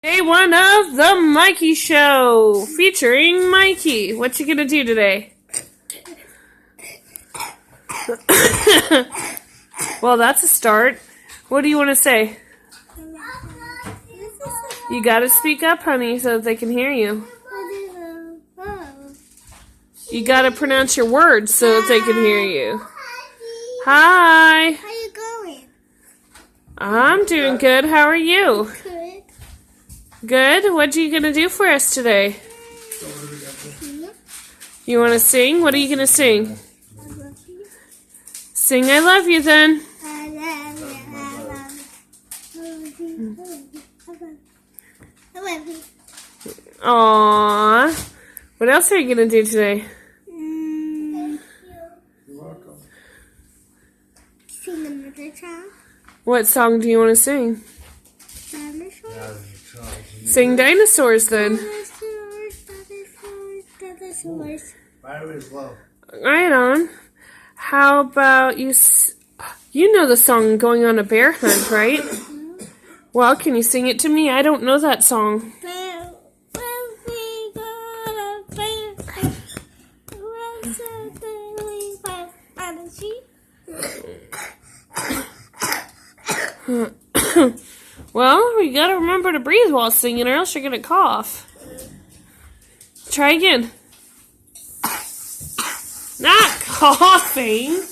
Day one of the Mikey Show, featuring Mikey. What you gonna do today? Well, that's a start. What do you want to say? You gotta speak up, honey, so that they can hear you. You gotta pronounce your words so that they can hear you. Hi. How you going? I'm doing good. How are you? Good. Good. What are you gonna do for us today? You want to sing? What are you gonna sing? I love you. Sing "I love you" then. I love you. I love you. Aww. What else are you gonna do today? You're welcome. Sing another song. What song do you want to sing? Dinosaurs. Sing "Dinosaurs" then. Dinosaurs. Right on. How about you? You know the song "Going on a Bear Hunt," right? Well, can you sing it to me? I don't know that song. Well, we gotta remember to breathe while singing, or else you're gonna cough. Try again. Not coughing.